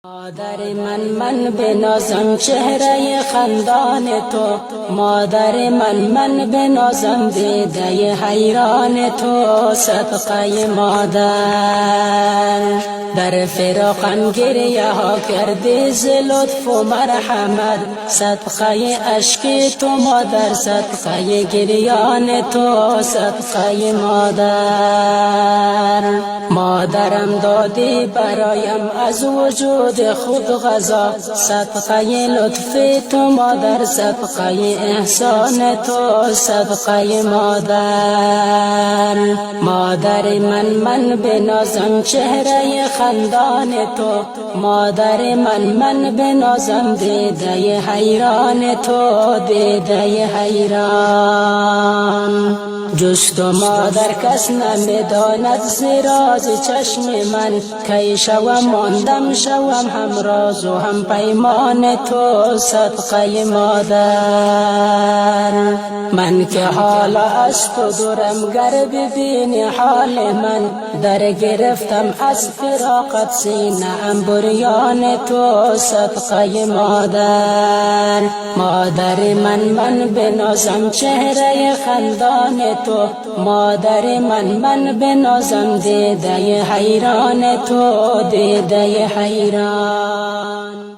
مادر من بنازم چهره خندان تو، مادر من بنازم دیده حیران تو. صدقه مادر در فراقم گریه ها کردی ز لطف و مرحمت، صدقه اشک تو مادر، صدقه گریان تو. صدقه مادر مادرم دادی برایم از وجود خود غذا، صدقه لطف تو مادر، صدقه احسان تو. صدقه مادر من بنازم چهره خندان تو، مادر من بنازم دیده حیران تو، دیده حیران. جز تو مادر کس نمیداند ز راز چشم من، کی شوم ماندم شوم هم راز و هم پیمان تو. صدقه مادر من که حالا از تو دورم، گر ببینی حال من، در گرفتم از فراقت سینه ام بریان تو. صدقه مادر من بنازم چهره خندان تو، مادر من بنازم دیده حیران تو، دیده حیران.